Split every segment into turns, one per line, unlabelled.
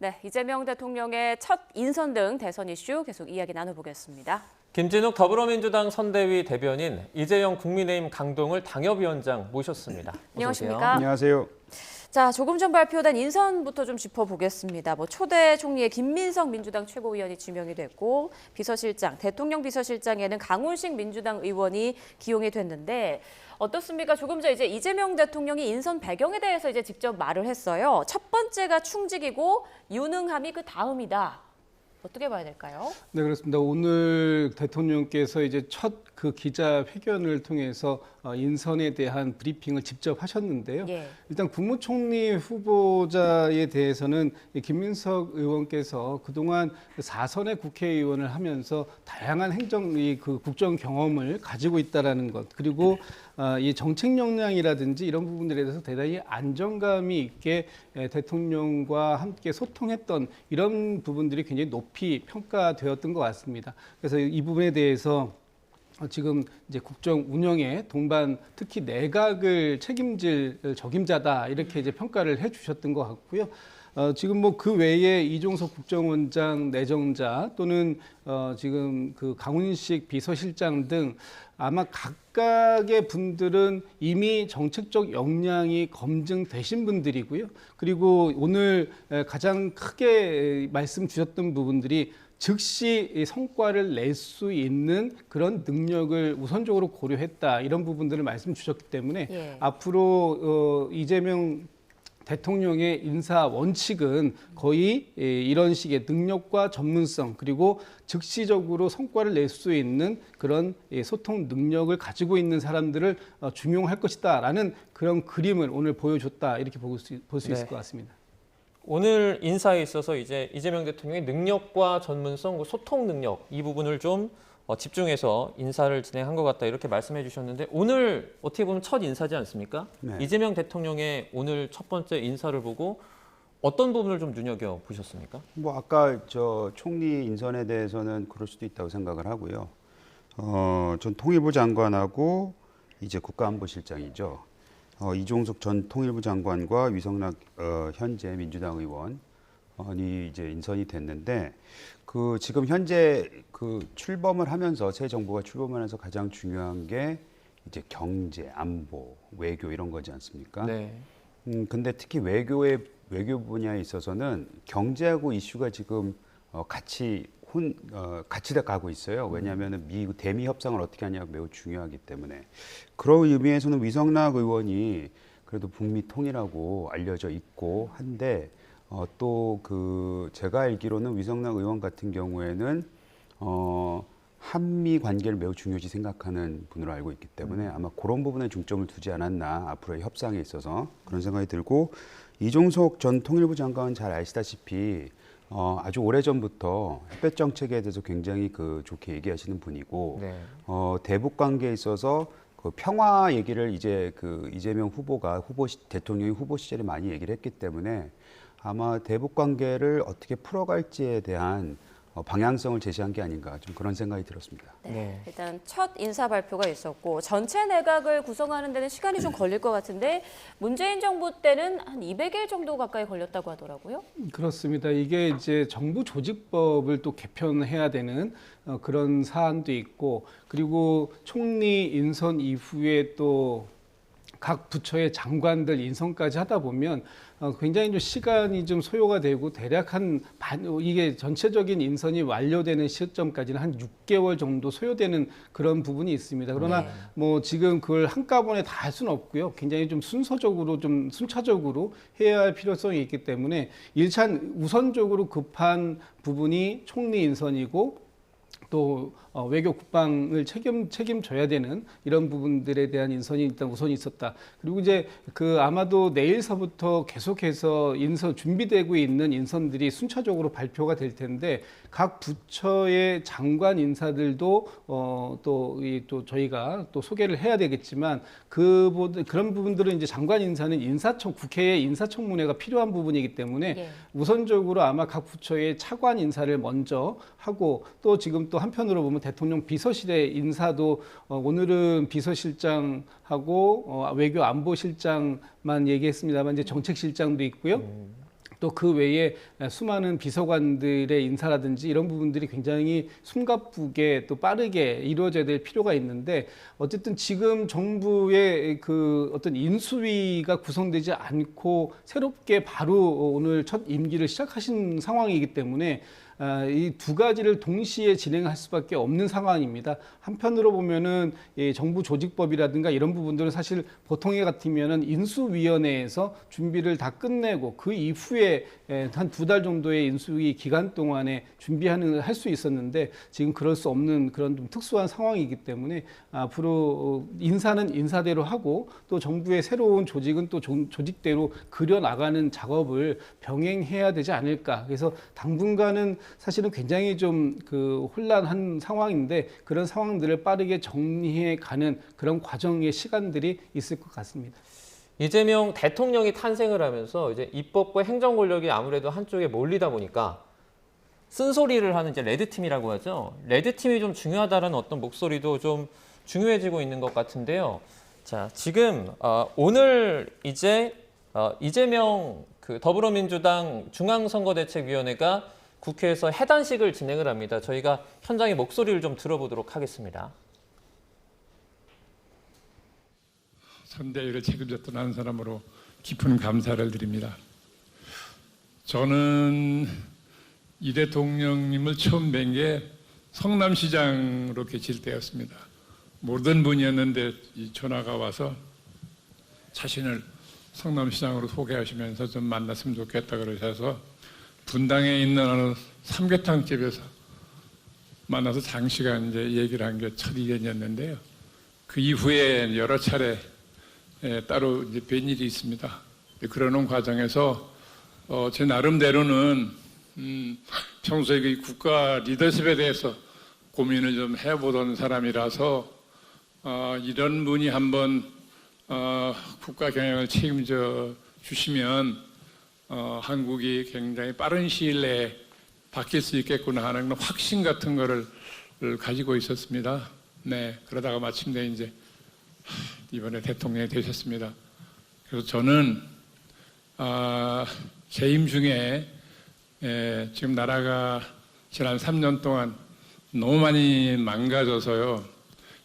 네, 이재명 대통령의 첫 인선 등 대선 이슈 계속 이야기 나눠보겠습니다.
김진욱 더불어민주당 선대위 대변인, 이재용 국민의힘 강동을 당협위원장 모셨습니다.
안녕하십니까?
안녕하세요.
자, 조금 전 발표된 인선부터 좀 짚어보겠습니다. 초대 총리의 김민석 민주당 최고위원이 지명이 됐고 비서실장, 대통령 비서실장에는 강훈식 민주당 의원이 기용이 됐는데 어떻습니까? 조금 전 이제 이재명 대통령이 인선 배경에 대해서 이제 직접 말을 했어요. 첫 번째가 충직이고 유능함이 그 다음이다. 어떻게 봐야 될까요?
네, 그렇습니다. 오늘 대통령께서 이제 첫 그 기자회견을 통해서 인선에 대한 브리핑을 직접 하셨는데요.
예.
일단 국무총리 후보자에 대해서는 김민석 의원께서 그동안 4선의 국회의원을 하면서 다양한 그 국정 경험을 가지고 있다라는 것, 그리고 이 정책 역량이라든지 이런 부분들에 대해서 대단히 안정감이 있게 대통령과 함께 소통했던 이런 부분들이 굉장히 높이 평가되었던 것 같습니다. 그래서 이 부분에 대해서 지금 이제 국정 운영의 동반, 특히 내각을 책임질 적임자다 이렇게 이제 평가를 해주셨던 것 같고요. 지금 뭐 그 외에 이종석 국정원장 내정자 또는 지금 그 강훈식 비서실장 등 아마 각각의 분들은 이미 정책적 역량이 검증되신 분들이고요. 그리고 오늘 가장 크게 말씀 주셨던 부분들이 즉시 성과를 낼 수 있는 그런 능력을 우선적으로 고려했다, 이런 부분들을 말씀 주셨기 때문에
예.
앞으로 이재명 대통령의 인사 원칙은 거의 이런 식의 능력과 전문성, 그리고 즉시적으로 성과를 낼 수 있는 그런 소통 능력을 가지고 있는 사람들을 중용할 것이다라는 그런 그림을 오늘 보여줬다, 이렇게 볼 수 있을 것 같습니다.
오늘 인사에 있어서 이제 이재명 대통령의 능력과 전문성, 소통 능력 이 부분을 좀 집중해서 인사를 진행한 것 같다, 이렇게 말씀해 주셨는데 오늘 어떻게 보면 첫 인사지 않습니까?
네.
이재명 대통령의 오늘 첫 번째 인사를 보고 어떤 부분을 좀 눈여겨 보셨습니까?
뭐 아까 저 총리 인선에 대해서는 그럴 수도 있다고 생각을 하고요. 전 통일부 장관하고 이제 국가안보실장이죠. 이종석 전 통일부 장관과 위성락 현재 민주당 의원이 이제 인선이 됐는데, 그 지금 현재 그 출범을 하면서, 새 정부가 출범하면서 가장 중요한 게 이제 경제, 안보, 외교 이런 거지 않습니까?
네.
근데 특히 외교 분야에 있어서는 경제하고 이슈가 지금 같이 가고 있어요. 왜냐하면 대미 협상을 어떻게 하냐가 매우 중요하기 때문에. 그런 의미에서는 위성락 의원이 그래도 북미 통일하고 알려져 있고 한데, 또 그 제가 알기로는 위성락 의원 같은 경우에는 한미 관계를 매우 중요시 생각하는 분으로 알고 있기 때문에 아마 그런 부분에 중점을 두지 않았나, 앞으로의 협상에 있어서, 그런 생각이 들고, 이종석 전 통일부 장관은 잘 아시다시피 아주 오래전부터 햇볕 정책에 대해서 굉장히 좋게 얘기하시는 분이고,
네.
대북 관계에 있어서 그 평화 얘기를 이제 이재명 후보가 대통령이 후보 시절에 많이 얘기를 했기 때문에 아마 대북 관계를 어떻게 풀어갈지에 대한 방향성을 제시한 게 아닌가, 좀 그런 생각이 들었습니다.
네. 일단 첫 인사 발표가 있었고 전체 내각을 구성하는 데는 시간이 좀 걸릴 것 같은데 문재인 정부 때는 한 200일 정도 가까이 걸렸다고 하더라고요.
그렇습니다. 이게 이제 정부 조직법을 또 개편해야 되는 그런 사안도 있고, 그리고 총리 인선 이후에 또 각 부처의 장관들 인선까지 하다 보면 굉장히 좀 시간이 좀 소요가 되고, 대략 이게 전체적인 인선이 완료되는 시점까지는 한 6개월 정도 소요되는 그런 부분이 있습니다. 그러나
네.
뭐 지금 그걸 한꺼번에 다 할 수는 없고요. 굉장히 좀 순차적으로 해야 할 필요성이 있기 때문에 우선적으로 급한 부분이 총리 인선이고, 또 외교 국방을 책임져야 되는 이런 부분들에 대한 인선이 일단 우선이 있었다. 그리고 이제 아마도 내일서부터 계속해서 준비되고 있는 인선들이 순차적으로 발표가 될 텐데, 각 부처의 장관 인사들도 또 저희가 또 소개를 해야 되겠지만, 그런 부분들은 이제 장관 인사는 국회의 인사청문회가 필요한 부분이기 때문에
예.
우선적으로 아마 각 부처의 차관 인사를 먼저 하고, 또 지금 또 한편으로 보면 대통령 비서실의 인사도 오늘은 비서실장하고 외교안보실장만 얘기했습니다만 이제 정책실장도 있고요. 또 그 외에 수많은 비서관들의 인사라든지 이런 부분들이 굉장히 숨가쁘게 또 빠르게 이루어져야 될 필요가 있는데 어쨌든 지금 정부의 그 어떤 인수위가 구성되지 않고 새롭게 바로 오늘 첫 임기를 시작하신 상황이기 때문에 이 두 가지를 동시에 진행할 수밖에 없는 상황입니다. 한편으로 보면은 정부 조직법이라든가 이런 부분들은 사실 보통에 같으면은 인수위원회에서 준비를 다 끝내고 그 이후에 한 2달 정도의 인수위 기간 동안에 할 수 있었는데 지금 그럴 수 없는 그런 좀 특수한 상황이기 때문에 앞으로 인사는 인사대로 하고 또 정부의 새로운 조직은 또 조직대로 그려나가는 작업을 병행해야 되지 않을까. 그래서 당분간은 사실은 굉장히 좀 그 혼란한 상황인데 그런 상황들을 빠르게 정리해 가는 그런 과정의 시간들이 있을 것 같습니다.
이재명 대통령이 탄생을 하면서 이제 입법과 행정 권력이 아무래도 한쪽에 몰리다 보니까 쓴소리를 하는 이제 레드팀이라고 하죠. 레드팀이 좀 중요하다는 어떤 목소리도 좀 중요해지고 있는 것 같은데요. 자, 지금 오늘 이제 이재명 그 더불어민주당 중앙선거대책위원회가 국회에서 해단식을 진행을 합니다. 저희가 현장의 목소리를 좀 들어보도록 하겠습니다.
선대위를 책임졌던 한 사람으로 깊은 감사를 드립니다. 저는 이 대통령님을 처음 뵌 게 성남시장으로 계실 때였습니다. 모르던 분이었는데 이 전화가 와서 자신을 성남시장으로 소개하시면서 좀 만났으면 좋겠다 그러셔서 분당에 있는 어느 삼계탕집에서 만나서 장시간 이제 얘기를 한 게 첫 인연이었는데요. 그 이후에 여러 차례 따로 이제 뵌 일이 있습니다. 그러는 과정에서 제 나름대로는 평소에 그 국가 리더십에 대해서 고민을 좀 해보던 사람이라서 이런 분이 한번 국가 경영을 책임져 주시면 한국이 굉장히 빠른 시일 내에 바뀔 수 있겠구나 하는 확신 같은 거를 가지고 있었습니다. 네, 그러다가 마침내 이제 이번에 대통령이 되셨습니다. 그래서 저는 재임 중에 지금 나라가 지난 3년 동안 너무 많이 망가져서요.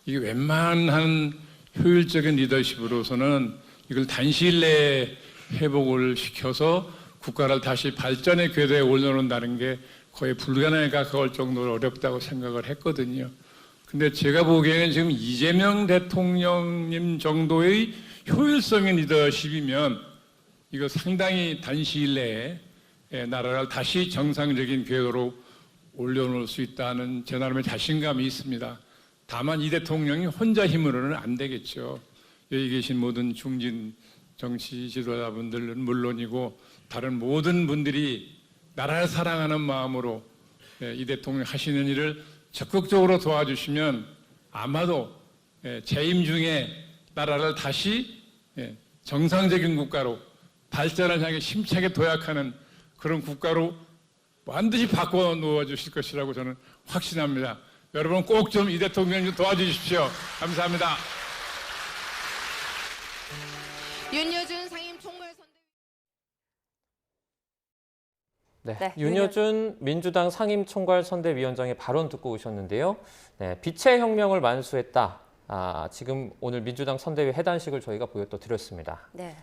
이게 웬만한 효율적인 리더십으로서는 이걸 단시일 내에 회복을 시켜서 국가를 다시 발전의 궤도에 올려놓는다는 게 거의 불가능에 가까울 정도로 어렵다고 생각을 했거든요. 근데 제가 보기에는 지금 이재명 대통령님 정도의 효율성의 리더십이면 이거 상당히 단시일 내에 나라를 다시 정상적인 궤도로 올려놓을 수 있다는 제 나름의 자신감이 있습니다. 다만 이 대통령이 혼자 힘으로는 안 되겠죠. 여기 계신 모든 중진 정치 지도자분들은 물론이고 다른 모든 분들이 나라를 사랑하는 마음으로 이 대통령 하시는 일을 적극적으로 도와주시면 아마도 재임 중에 나라를 다시 정상적인 국가로 발전을 향해 힘차게 도약하는 그런 국가로 반드시 바꿔 놓아 주실 것이라고 저는 확신합니다. 여러분 꼭 좀 이 대통령 좀 도와주십시오. 감사합니다.
윤여준 상임총괄선대위.
네, 윤여준 민주당 상임총괄선대위원장의 발언 듣고 오셨는데요. 네, 빛의 혁명을 만수했다. 지금 오늘 민주당 선대위 해단식을 저희가 보여드렸습니다.
네.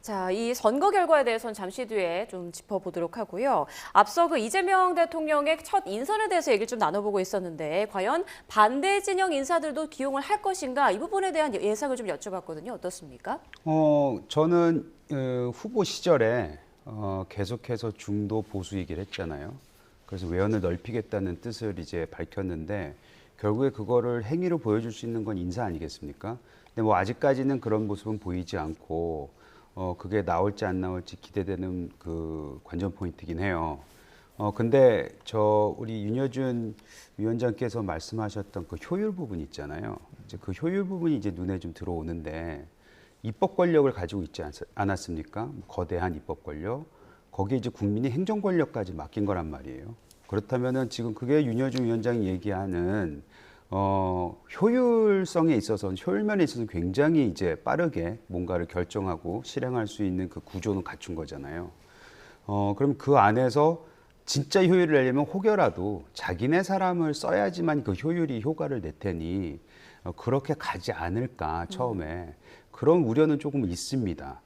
자, 이 선거 결과에 대해서는 잠시 뒤에 좀 짚어보도록 하고요. 앞서 그 이재명 대통령의 첫 인선에 대해서 얘기를 좀 나눠보고 있었는데 과연 반대 진영 인사들도 기용을 할 것인가 이 부분에 대한 예상을 좀 여쭤봤거든요. 어떻습니까?
저는 후보 시절에 계속해서 중도 보수 얘기를 했잖아요. 그래서 외연을 넓히겠다는 뜻을 이제 밝혔는데 결국에 그거를 행위로 보여줄 수 있는 건 인사 아니겠습니까? 근데 뭐 아직까지는 그런 모습은 보이지 않고 그게 나올지 안 나올지 기대되는 그 관전 포인트긴 해요. 근데 우리 윤여준 위원장께서 말씀하셨던 그 효율 부분 있잖아요. 이제 그 효율 부분이 이제 눈에 좀 들어오는데 입법 권력을 가지고 있지 않았습니까? 거대한 입법 권력. 거기에 이제 국민이 행정 권력까지 맡긴 거란 말이에요. 그렇다면은 지금 그게 윤여준 위원장이 얘기하는 효율성에 있어서는 효율면에 있어서는 굉장히 이제 빠르게 뭔가를 결정하고 실행할 수 있는 그 구조는 갖춘 거잖아요. 그럼 그 안에서 진짜 효율을 내려면 혹여라도 자기네 사람을 써야지만 그 효과를 낼 테니 그렇게 가지 않을까 처음에 그런 우려는 조금 있습니다.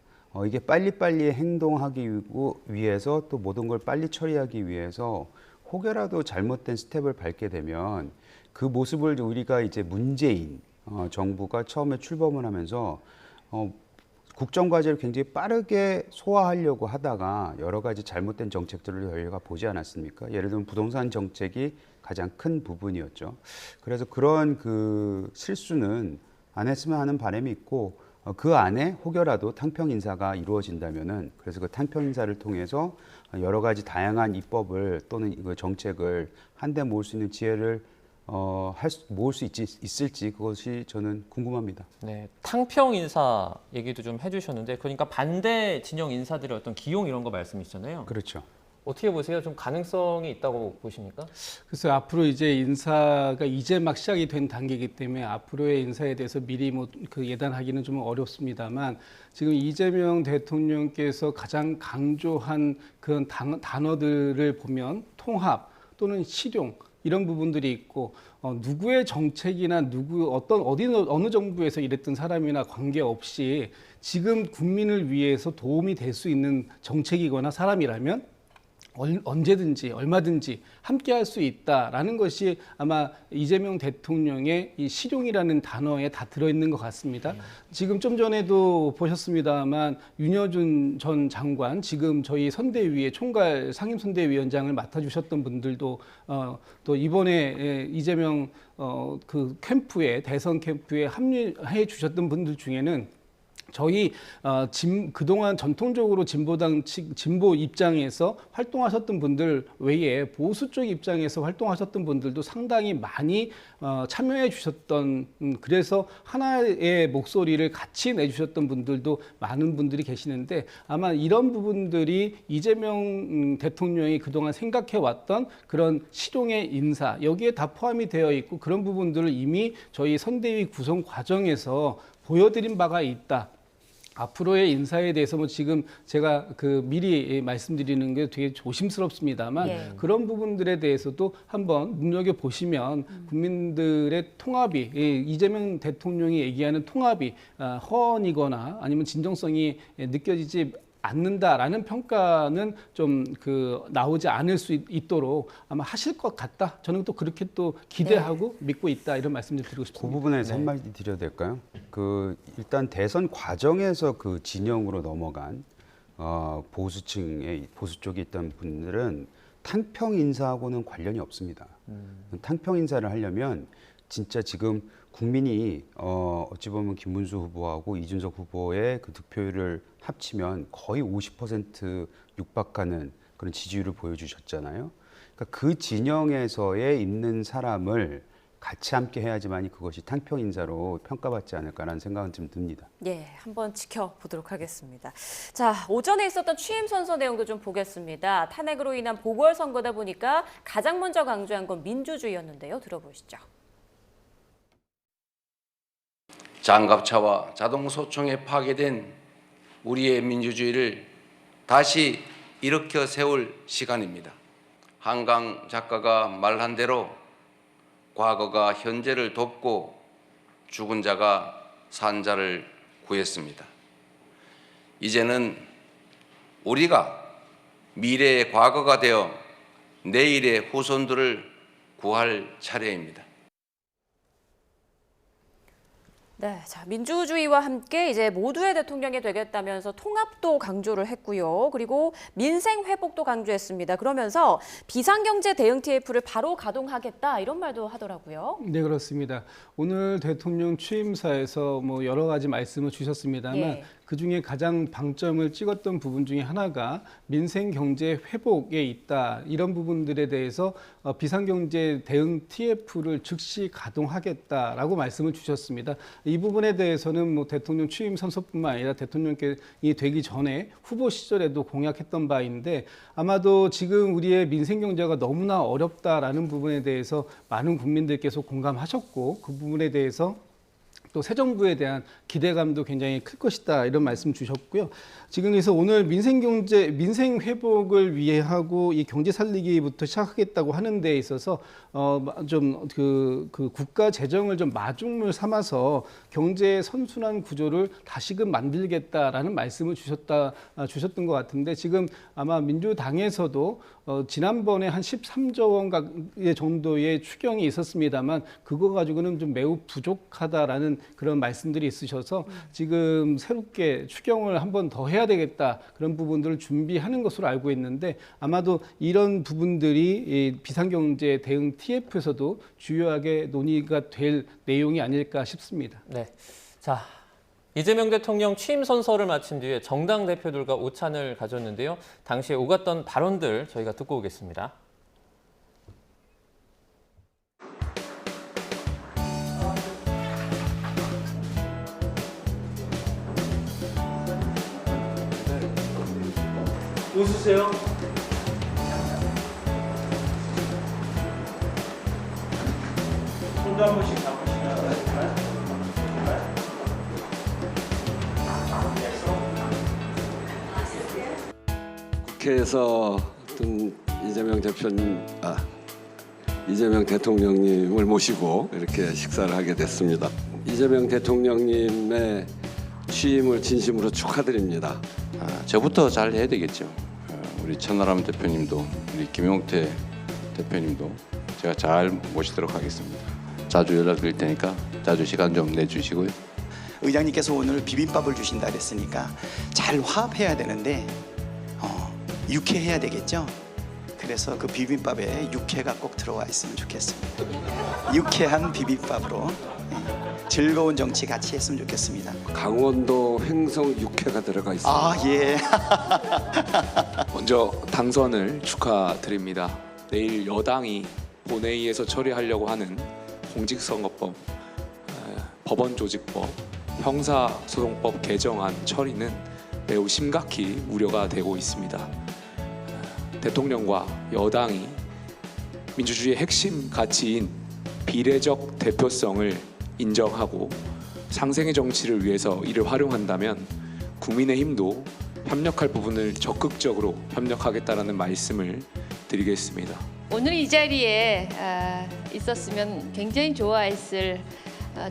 이게 빨리빨리 행동하기 위해서 또 모든 걸 빨리 처리하기 위해서 혹여라도 잘못된 스텝을 밟게 되면 그 모습을 우리가 이제 문재인 정부가 처음에 출범을 하면서 국정과제를 굉장히 빠르게 소화하려고 하다가 여러 가지 잘못된 정책들을 저희가 보지 않았습니까? 예를 들면 부동산 정책이 가장 큰 부분이었죠. 그래서 그런 그 실수는 안 했으면 하는 바람이 있고 그 안에 혹여라도 탕평 인사가 이루어진다면은 그래서 그 탕평 인사를 통해서 여러 가지 다양한 입법을 또는 그 정책을 한데 모을 수 있는 지혜를 모을 수 있을지 그것이 저는 궁금합니다.
네, 탕평 인사 얘기도 좀 해주셨는데 그러니까 반대 진영 인사들의 어떤 기용 이런 거 말씀이시잖아요.
그렇죠.
어떻게 보세요? 좀 가능성이 있다고 보십니까?
그래서 앞으로 이제 인사가 이제 막 시작이 된 단계이기 때문에 앞으로의 인사에 대해서 미리 그 예단하기는 좀 어렵습니다만 지금 이재명 대통령께서 가장 강조한 그런 단어들을 보면 통합 또는 실용 이런 부분들이 있고 누구의 정책이나 어느 정부에서 일했던 사람이나 관계없이 지금 국민을 위해서 도움이 될 수 있는 정책이거나 사람이라면 언제든지 얼마든지 함께 할 수 있다라는 것이 아마 이재명 대통령의 이 실용이라는 단어에 다 들어있는 것 같습니다. 지금 좀 전에도 보셨습니다만 윤여준 전 장관 지금 저희 선대위의 총괄 상임선대위원장을 맡아주셨던 분들도 또 이번에 이재명 그 캠프에 대선 캠프에 합류해 주셨던 분들 중에는 저희 그동안 전통적으로 진보 입장에서 활동하셨던 분들 외에 보수 쪽 입장에서 활동하셨던 분들도 상당히 많이 참여해 주셨던 그래서 하나의 목소리를 같이 내주셨던 분들도 많은 분들이 계시는데 아마 이런 부분들이 이재명 대통령이 그동안 생각해 왔던 그런 실용의 인사 여기에 다 포함이 되어 있고 그런 부분들을 이미 저희 선대위 구성 과정에서 보여드린 바가 있다. 앞으로의 인사에 대해서 뭐 지금 제가 그 미리 말씀드리는 게 되게 조심스럽습니다만
예.
그런 부분들에 대해서도 한번 눈여겨보시면 국민들의 통합이 이재명 대통령이 얘기하는 통합이 허언이거나 아니면 진정성이 느껴지지 않는다라는 평가는 좀 나오지 않을 수 있도록 아마 하실 것 같다. 저는 또 그렇게 또 기대하고 믿고 있다 이런 말씀을 드리고
그
싶습니다.
부분에서 한마디 드려도 될까요? 일단 대선 과정에서 그 진영으로 넘어간 보수 쪽에 있던 분들은 탕평 인사하고는 관련이 없습니다. 탕평 인사를 하려면 진짜 지금 국민이 어찌 보면 김문수 후보하고 이준석 후보의 그 득표율을 합치면 거의 50% 육박하는 그런 지지율을 보여주셨잖아요. 그러니까 그 진영에서의 있는 사람을 같이 함께 해야지만이 그것이 탕평 인사로 평가받지 않을까라는 생각은 좀 듭니다.
예, 한번 지켜보도록 하겠습니다. 자, 오전에 있었던 취임 선서 내용도 좀 보겠습니다. 탄핵으로 인한 보궐선거다 보니까 가장 먼저 강조한 건 민주주의였는데요. 들어보시죠.
장갑차와 자동소총에 파괴된 우리의 민주주의를 다시 일으켜 세울 시간입니다. 한강 작가가 말한 대로 과거가 현재를 돕고 죽은 자가 산 자를 구했습니다. 이제는 우리가 미래의 과거가 되어 내일의 후손들을 구할 차례입니다.
네, 자, 민주주의와 함께 이제 모두의 대통령이 되겠다면서 통합도 강조를 했고요. 그리고 민생 회복도 강조했습니다. 그러면서 비상경제 대응 TF를 바로 가동하겠다 이런 말도 하더라고요.
네, 그렇습니다. 오늘 대통령 취임사에서 뭐 여러 가지 말씀을 주셨습니다만
예.
그중에 가장 방점을 찍었던 부분 중에 하나가 민생 경제 회복에 있다. 이런 부분들에 대해서 비상경제 대응 TF를 즉시 가동하겠다라고 말씀을 주셨습니다. 이 부분에 대해서는 뭐 대통령 취임 선서뿐만 아니라 대통령이 되기 전에 후보 시절에도 공약했던 바인데 아마도 지금 우리의 민생 경제가 너무나 어렵다라는 부분에 대해서 많은 국민들께서 공감하셨고 그 부분에 대해서 또 새 정부에 대한 기대감도 굉장히 클 것이다 이런 말씀 주셨고요. 지금 그래서 오늘 민생 회복을 위해 하고 이 경제 살리기부터 시작하겠다고 하는 데 있어서 좀 그 국가 재정을 좀 마중물 삼아서 경제 선순환 구조를 다시금 만들겠다라는 말씀을 주셨던 것 같은데 지금 아마 민주당에서도 지난번에 한 13조 원 정도의 추경이 있었습니다만 그거 가지고는 좀 매우 부족하다라는 그런 말씀들이 있으셔서 지금 새롭게 추경을 한 번 더 해야 되겠다 그런 부분들을 준비하는 것으로 알고 있는데 아마도 이런 부분들이 이 비상경제 대응 TF에서도 주요하게 논의가 될 내용이 아닐까 싶습니다.
네. 자, 이재명 대통령 취임 선서를 마친 뒤에 정당 대표들과 오찬을 가졌는데요. 당시에 오갔던 발언들 저희가 듣고 오겠습니다.
웃으세요. 손도 한 번씩 잡으시면
국회에서 이재명 대통령님을 모시고 이렇게 식사를 하게 됐습니다. 이재명 대통령님의 취임을 진심으로 축하드립니다.
저부터 잘 해야 되겠죠. 우리 천하람 대표님도 우리 김용태 대표님도 제가 잘 모시도록 하겠습니다. 자주 연락드릴 테니까 자주 시간 좀 내주시고요.
의장님께서 오늘 비빔밥을 주신다 그랬으니까 잘 화합해야 되는데 육회해야 되겠죠. 그래서 그 비빔밥에 육회가 꼭 들어와 있으면 좋겠습니다. 유쾌한 비빔밥으로 즐거운 정치 같이 했으면 좋겠습니다.
강원도 횡성 육회가 들어가 있습니다.
아 예.
먼저 당선을 축하드립니다. 내일 여당이 본회의에서 처리하려고 하는 공직선거법, 법원조직법, 형사소송법 개정안 처리는 매우 심각히 우려가 되고 있습니다. 대통령과 여당이 민주주의의 핵심 가치인 비례적 대표성을 인정하고 상생의 정치를 위해서 이를 활용한다면 국민의힘도 협력할 부분을 적극적으로 협력하겠다라는 말씀을 드리겠습니다.
오늘 이 자리에 있었으면 굉장히 좋아했을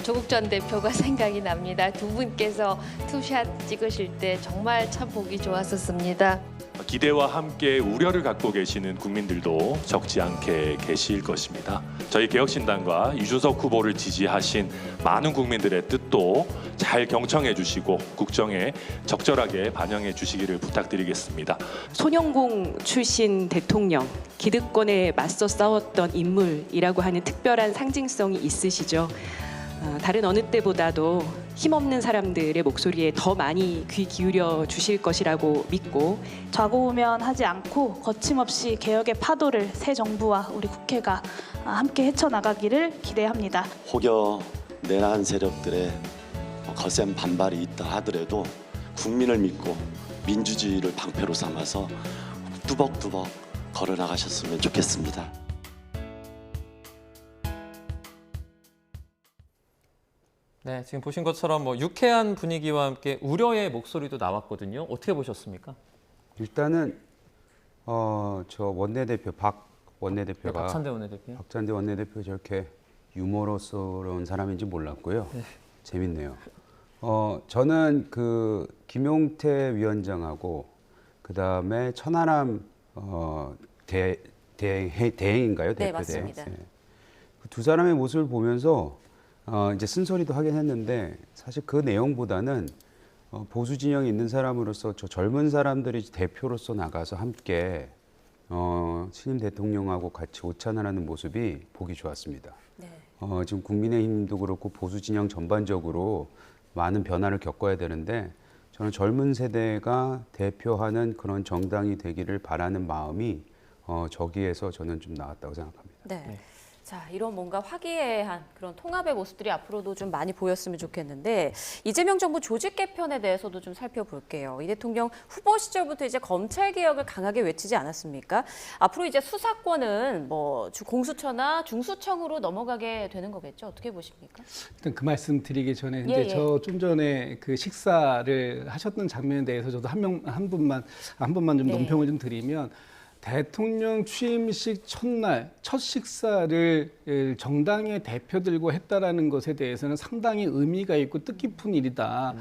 조국 전 대표가 생각이 납니다. 두 분께서 투샷 찍으실 때 정말 참 보기 좋았었습니다.
기대와 함께 우려를 갖고 계시는 국민들도 적지 않게 계실 것입니다. 저희 개혁신당과 이준석 후보를 지지하신 많은 국민들의 뜻도 잘 경청해 주시고 국정에 적절하게 반영해 주시기를 부탁드리겠습니다.
소년공 출신 대통령, 기득권에 맞서 싸웠던 인물이라고 하는 특별한 상징성이 있으시죠. 다른 어느 때보다도 힘없는 사람들의 목소리에 더 많이 귀 기울여 주실 것이라고 믿고
좌고우면하지 않고 거침없이 개혁의 파도를 새 정부와 우리 국회가 함께 헤쳐나가기를 기대합니다.
혹여 내란 세력들의 거센 반발이 있다 하더라도 국민을 믿고 민주주의를 방패로 삼아서 뚜벅뚜벅 걸어나가셨으면 좋겠습니다.
네, 지금 보신 것처럼 유쾌한 분위기와 함께 우려의 목소리도 나왔거든요. 어떻게 보셨습니까?
일단은 저 원내대표 박 원내대표가
박찬대 원내대표요?
박찬대 원내대표 저렇게 유머러스러운 사람인지 몰랐고요.
네.
재밌네요. 저는 그 김용태 위원장하고 그 다음에 천하람 대행인가요?
네,
대표
맞습니다.
대행. 네. 그 두 사람의 모습을 보면서 이제 쓴소리도 하긴 했는데 사실 그 내용보다는 보수 진영에 있는 사람으로서 저 젊은 사람들이 대표로서 나가서 함께 신임 대통령하고 같이 오찬을 하는 모습이 보기 좋았습니다.
네.
지금 국민의힘도 그렇고 보수 진영 전반적으로 많은 변화를 겪어야 되는데 저는 젊은 세대가 대표하는 그런 정당이 되기를 바라는 마음이 저기에서 저는 좀 나왔다고 생각합니다.
네. 자, 이런 뭔가 화기애애한 그런 통합의 모습들이 앞으로도 좀 많이 보였으면 좋겠는데 이재명 정부 조직 개편에 대해서도 좀 살펴볼게요. 이 대통령 후보 시절부터 이제 검찰 개혁을 강하게 외치지 않았습니까? 앞으로 이제 수사권은 뭐 공수처나 중수청으로 넘어가게 되는 거겠죠? 어떻게 보십니까?
일단 그 말씀 드리기 전에
예, 예.
저 좀 전에 그 식사를 하셨던 장면에 대해서 저도 한 번만 좀
네.
논평을 좀 드리면 대통령 취임식 첫날 첫 식사를 정당의 대표들과 했다라는 것에 대해서는 상당히 의미가 있고 뜻깊은 일이다.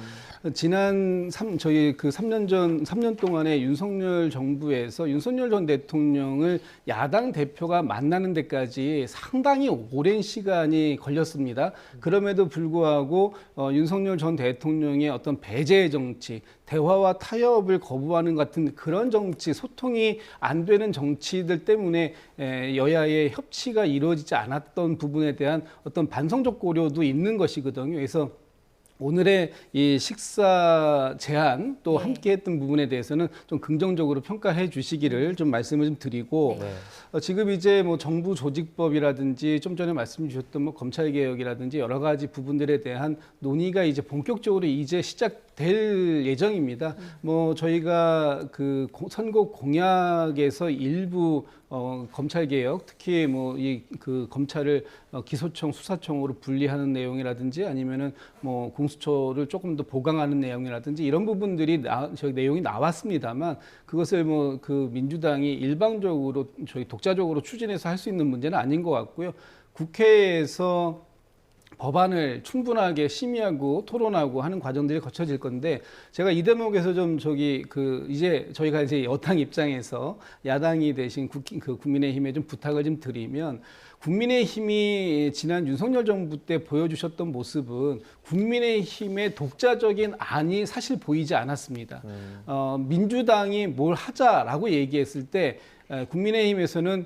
지난 3년 동안에 윤석열 정부에서 윤석열 전 대통령을 야당 대표가 만나는 데까지 상당히 오랜 시간이 걸렸습니다. 그럼에도 불구하고 윤석열 전 대통령의 어떤 배제 정치, 대화와 타협을 거부하는 같은 그런 정치, 소통이 안 되는 정치들 때문에 여야의 협치가 이루어지지 않았던 부분에 대한 어떤 반성적 고려도 있는 것이거든요. 그래서 오늘의 이 식사 제안 또 함께했던 부분에 대해서는 좀 긍정적으로 평가해 주시기를 좀 말씀을 좀 드리고 지금 이제 뭐 정부 조직법이라든지 좀 전에 말씀 주셨던 뭐 검찰 개혁이라든지 여러 가지 부분들에 대한 논의가 이제 본격적으로 이제 시작될 예정입니다. 뭐 저희가 그 선거 공약에서 일부 검찰 개혁, 특히 뭐 이 그 검찰을 기소청, 수사청으로 분리하는 내용이라든지 아니면은 뭐 공수처를 조금 더 보강하는 내용이라든지 이런 부분들이 내용이 나왔습니다만 그것을 뭐 그 민주당이 일방적으로 저희 독자적으로 추진해서 할 수 있는 문제는 아닌 것 같고요. 국회에서 법안을 충분하게 심의하고 토론하고 하는 과정들이 거쳐질 건데 제가 이 대목에서 좀 이제 저희가 이제 여당 입장에서 야당이 대신 국민의힘에 좀 부탁을 좀 드리면 국민의힘이 지난 윤석열 정부 때 보여주셨던 모습은 국민의힘의 독자적인 안이 사실 보이지 않았습니다. 민주당이 뭘 하자라고 얘기했을 때 국민의힘에서는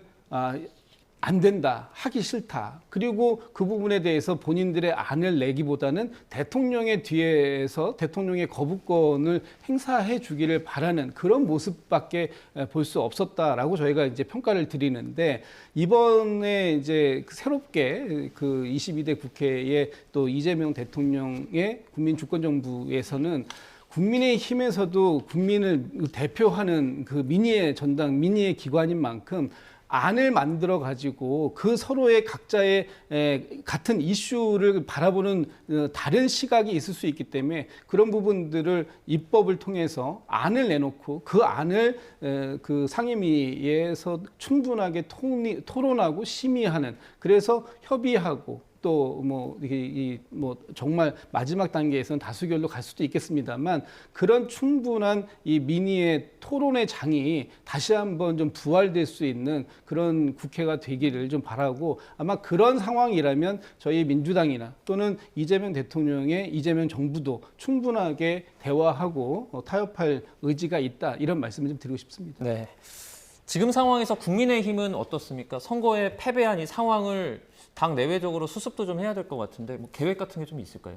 안 된다, 하기 싫다. 그리고 그 부분에 대해서 본인들의 안을 내기보다는 대통령의 뒤에서 대통령의 거부권을 행사해 주기를 바라는 그런 모습밖에 볼 수 없었다라고 저희가 이제 평가를 드리는데 이번에 이제 새롭게 그 22대 국회에 또 이재명 대통령의 국민주권정부에서는 국민의힘에서도 국민을 대표하는 그 민의의 전당, 민의의 기관인 만큼 안을 만들어 가지고 그 서로의 각자의 같은 이슈를 바라보는 다른 시각이 있을 수 있기 때문에 그런 부분들을 입법을 통해서 안을 내놓고 그 안을 그 상임위에서 충분하게 토론하고 심의하는 그래서 협의하고 또 뭐 정말 마지막 단계에서는 다수결로 갈 수도 있겠습니다만 그런 충분한 이 민의의 토론의 장이 다시 한번 좀 부활될 수 있는 그런 국회가 되기를 좀 바라고 아마 그런 상황이라면 저희 민주당이나 또는 이재명 대통령의 이재명 정부도 충분하게 대화하고 타협할 의지가 있다 이런 말씀을 좀 드리고 싶습니다.
네. 지금 상황에서 국민의힘은 어떻습니까? 선거에 패배한 이 상황을 당 내외적으로 수습도 좀 해야 될 것 같은데 뭐 계획 같은 게 좀 있을까요?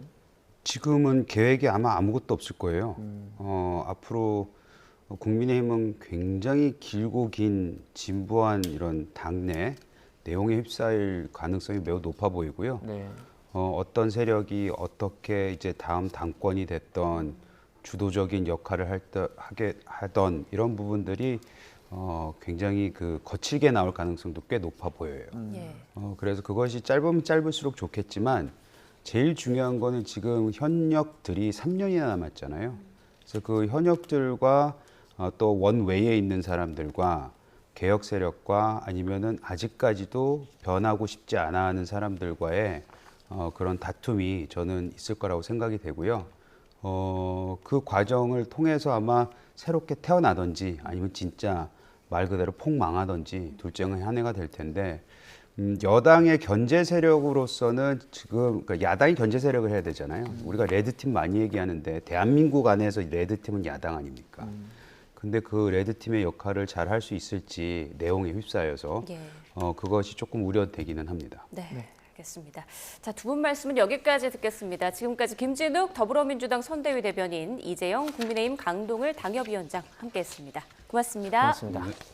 지금은 계획이 아마 아무것도 없을 거예요. 앞으로 국민의힘은 굉장히 길고 긴 진부한 이런 당내 내용에 휩싸일 가능성이 매우 높아 보이고요.
네.
어떤 세력이 어떻게 이제 다음 당권이 됐던 주도적인 역할을 하게 하던 이런 부분들이 굉장히 거칠게 나올 가능성도 꽤 높아 보여요. 그래서 그것이 짧으면 짧을수록 좋겠지만 제일 중요한 거는 지금 현역들이 3년이나 남았잖아요. 그래서 그 현역들과 또 원외에 있는 사람들과 개혁 세력과 아니면은 아직까지도 변하고 싶지 않아 하는 사람들과의 그런 다툼이 저는 있을 거라고 생각이 되고요. 그 과정을 통해서 아마 새롭게 태어나든지 아니면 진짜 말 그대로 폭망하든지 둘 중에 하나가 될 텐데 여당의 견제 세력으로서는 지금 그러니까 야당이 견제 세력을 해야 되잖아요. 우리가 레드팀 많이 얘기하는데 대한민국 안에서 레드팀은 야당 아닙니까? 근데 그 레드팀의 역할을 잘 할 수 있을지 내용에 휩싸여서 그것이 조금 우려되기는 합니다.
네. 알겠습니다. 자, 두 분 말씀은 여기까지 듣겠습니다. 지금까지 김진욱 더불어민주당 선대위 대변인, 이재영 국민의힘 강동을 당협위원장 함께했습니다. 고맙습니다.
고맙습니다.